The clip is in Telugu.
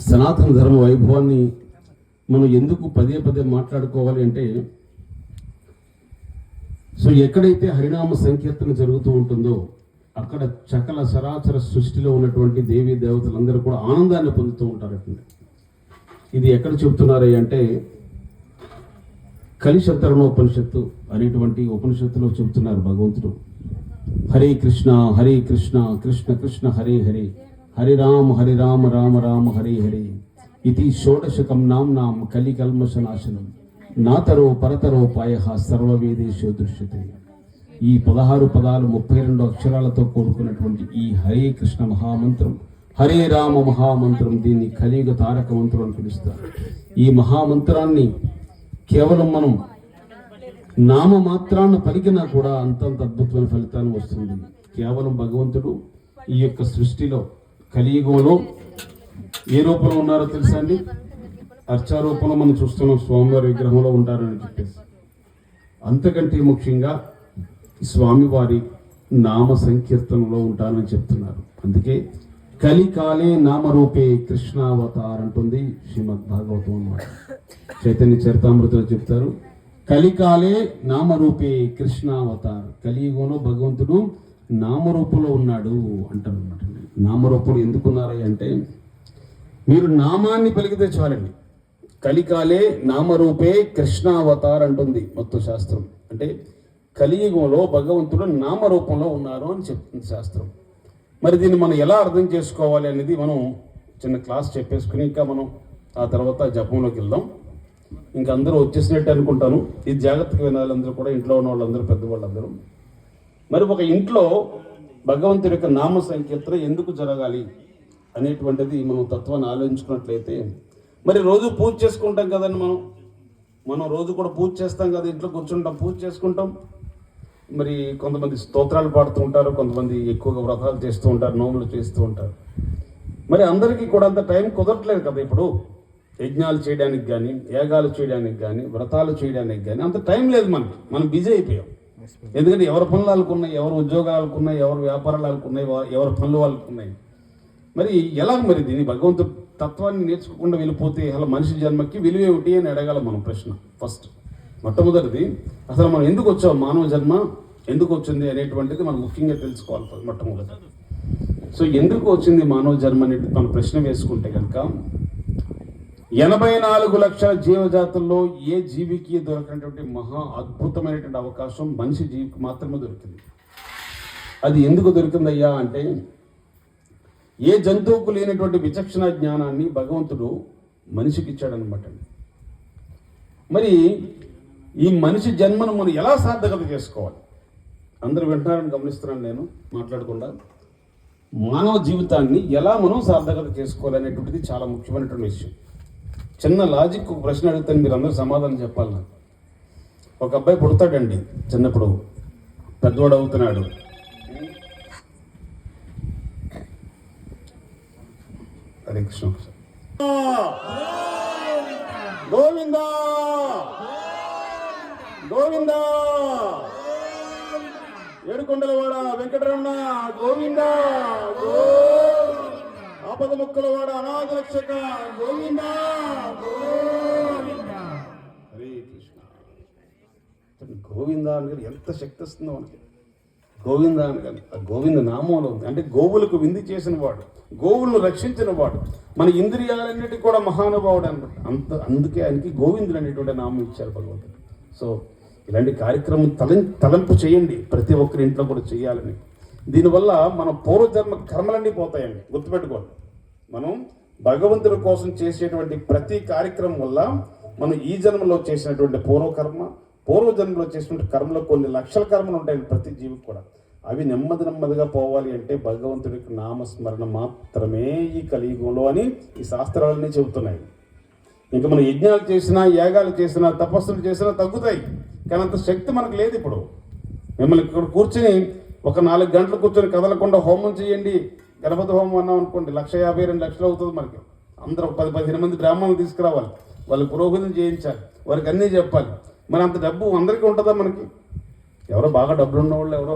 సనాతన ధర్మ వైభవాన్ని మనం ఎందుకు పదే పదే మాట్లాడుకోవాలి అంటే, సో ఎక్కడైతే హరినామ సంకీర్తన జరుగుతూ ఉంటుందో అక్కడ చకల సరాచర సృష్టిలో ఉన్నటువంటి దేవీ దేవతలందరూ కూడా ఆనందాన్ని పొందుతూ ఉంటారట. ఇది ఎక్కడ చెబుతున్నారు అంటే కలిశతరణోపనిషత్తు అనేటువంటి ఉపనిషత్తులో చెబుతున్నారు భగవంతుడు. హరే కృష్ణ కృష్ణ కృష్ణ హరే హరే, హరి రామ రామ రామ హరే హరే, ఇది షోడశకం నాం కలి కల్మషనాశనం, నాతరో పరతరో పాయ సర్వవేదేశో దృశ్యతే. ఈ 16 పదాలు 32 అక్షరాలతో కూడుకున్నటువంటి ఈ హరే కృష్ణ మహామంత్రం, హరే రామ మహామంత్రం, దీన్ని కలియుగ తారక మంత్రం అని పిలుస్తారు. ఈ మహామంత్రాన్ని కేవలం మనం నామమాత్రాన్ని పలికినా కూడా అంతంత అద్భుతమైన ఫలితాన్ని వస్తుంది. కేవలం భగవంతుడు ఈ యొక్క సృష్టిలో కలియుగంలో ఏ రూపంలో ఉన్నారో తెలుసా అండి? అర్చారూపంలో మనం చూస్తున్నాం, స్వామివారి విగ్రహంలో ఉంటారని చెప్పేసి. అంతకంటే ముఖ్యంగా స్వామివారి నామ సంకీర్తనలో ఉంటారని చెప్తున్నారు. అందుకే కలికాలే నామరూపే కృష్ణావతార్ అంటుంది శ్రీమద్ భాగవతం అన్నమాట. చైతన్య చరితామృతంలో చెప్తారు, కలికాలే నామరూపే కృష్ణావతార్. కలియుగంలో భగవంతుడు నామరూపంలో ఉన్నాడు అంటారు అన్నమాట. నామరూపుడు ఎందుకున్నారు అంటే, మీరు నామాన్ని పలికితే చాలండి. కలికాలే నామరూపే కృష్ణావతార్ అంటుంది మొత్తం శాస్త్రం. అంటే కలియుగంలో భగవంతుడు నామరూపంలో ఉన్నారు అని చెప్తుంది శాస్త్రం. మరి దీన్ని మనం ఎలా అర్థం చేసుకోవాలి అనేది మనం చిన్న క్లాస్ చెప్పేసుకుని ఇంకా మనం ఆ తర్వాత జపంలోకి వెళ్దాం. ఇంకా అందరూ వచ్చేసినట్టు అనుకుంటాను. ఇది జాగ్రత్తగా వినాలి అందరూ కూడా, ఇంట్లో ఉన్న వాళ్ళందరూ, పెద్దవాళ్ళందరూ. మరి ఒక ఇంట్లో భగవంతుడి యొక్క నామ సంకీర్తన ఎందుకు జరగాలి అనేటువంటిది మనం తత్వాన్ని ఆలోచించుకున్నట్లయితే, మరి రోజు పూజ చేసుకుంటాం కదండి. మనం రోజు కూడా పూజ చేస్తాం కదా, ఇంట్లో కూర్చుంటాం, పూజ చేసుకుంటాం. మరి కొంతమంది స్తోత్రాలు పాడుతూ ఉంటారు, కొంతమంది ఎక్కువగా వ్రతాలు చేస్తూ ఉంటారు, నోములు చేస్తూ ఉంటారు. మరి అందరికీ కూడా అంత టైం కుదరట్లేదు కదా. ఇప్పుడు యజ్ఞాలు చేయడానికి కానీ, యాగాలు చేయడానికి కానీ, వ్రతాలు చేయడానికి కానీ అంత టైం లేదు మనకి. మనం బిజీ అయిపోయాం. ఎందుకంటే ఎవరి పనులు వాళ్ళకున్నాయి, ఎవరు ఉద్యోగాలకు ఉన్నాయి, ఎవరు వ్యాపారాలు వాళ్ళకున్నాయి, ఎవరి పనులు వాళ్ళకున్నాయి. మరి ఎలా మరి దీన్ని భగవంతుడు తత్వాన్ని నేర్చుకోకుండా వెళ్ళిపోతే అసలు మనిషి జన్మకి విలువ ఏమిటి అని అడగాల మనం ప్రశ్న. ఫస్ట్ మొట్టమొదటిది, అసలు మనం ఎందుకు వచ్చాం, మానవ జన్మ ఎందుకు వచ్చింది అనేటువంటిది మనం ముఖ్యంగా తెలుసుకోవాలి మొట్టమొదటి. సో ఎందుకు వచ్చింది మానవ జన్మ అనేది మనం ప్రశ్న వేసుకుంటే కనుక, 84 లక్షల జీవజాతుల్లో ఏ జీవికి దొరికినటువంటి మహా అద్భుతమైనటువంటి అవకాశం మనిషి జీవికి మాత్రమే దొరికింది. అది ఎందుకు దొరికిందయ్యా అంటే, ఏ జంతువుకు లేనటువంటి విచక్షణ జ్ఞానాన్ని భగవంతుడు మనిషికి ఇచ్చాడనమాట. మరి ఈ మనిషి జన్మను మనం ఎలా సార్థకత చేసుకోవాలి? అందరూ వింటున్నారని గమనిస్తున్నాను నేను మాట్లాడకుండా. మానవ జీవితాన్ని ఎలా మనం సార్థకత చేసుకోవాలి అనేటువంటిది చాలా ముఖ్యమైనటువంటి విషయం. చిన్న లాజిక్ ఒక ప్రశ్న అడుగుతాను, మీరు అందరూ సమాధానం చెప్పాలి నాకు. ఒక అబ్బాయి పుడతాడండి, చిన్నప్పుడు పెద్దవాడు అవుతున్నాడు. హరే కృష్ణ. గోవిందా గోవిందా, ఏడుకొండలవాడ వెంకటరమణ గోవిందా, ఆపద మొక్కలవాడ అనాథ రక్షక గోవిందా. హరే కృష్ణ. గోవిందా అనగానే ఎంత శక్తి వస్తుందో మనకి. గోవిందా అనగానే ఆ గోవింద నామంలో ఉంది. అంటే గోవులకు విందు చేసిన వాడు, గోవులను రక్షించిన వాడు, మన ఇంద్రియాలన్నిటికీ కూడా మహానుభావుడు అనమాట. అందుకే ఆయనకి గోవిందుడు అనేటువంటి నామం ఇచ్చారు భగవంతుడు. సో ఇలాంటి కార్యక్రమం తలంపు చేయండి, ప్రతి ఒక్కరి ఇంట్లో కూడా చేయాలని. దీనివల్ల మన పూర్వజన్మ కర్మలన్నీ పోతాయండి. గుర్తుపెట్టుకోండి, మనం భగవంతుడి కోసం చేసేటువంటి ప్రతి కార్యక్రమం వల్ల మనం ఈ జన్మలో చేసినటువంటి పూర్వజన్మలో చేసినటువంటి కర్మలో కొన్ని లక్షల కర్మలు ఉంటాయండి ప్రతి జీవికి కూడా. అవి నెమ్మదిగా పోవాలి అంటే భగవంతుడికి నామస్మరణ మాత్రమే ఈ కలియుగంలో అని ఈ శాస్త్రాలన్నీ చెబుతున్నాయి. ఇంకా మనం యజ్ఞాలు చేసినా, యాగాలు చేసినా, తపస్సులు చేసినా తగ్గుతాయి, కానీ అంత శక్తి మనకు లేదు. ఇప్పుడు మిమ్మల్ని ఇక్కడ కూర్చొని ఒక 4 గంటలు కూర్చొని కదలకుండా హోమం చేయండి, గణపతి హోమం అన్నాం అనుకోండి, 1,52 లక్షలు అవుతుంది మనకి. అందరూ 10-15 మంది బ్రాహ్మణులు తీసుకురావాలి, వాళ్ళు పురోహితం చేయించాలి, వారికి అన్నీ చెప్పాలి. మరి అంత డబ్బు అందరికీ ఉంటుందా మనకి? ఎవరో బాగా డబ్బులు ఉన్న వాళ్ళు ఎవరో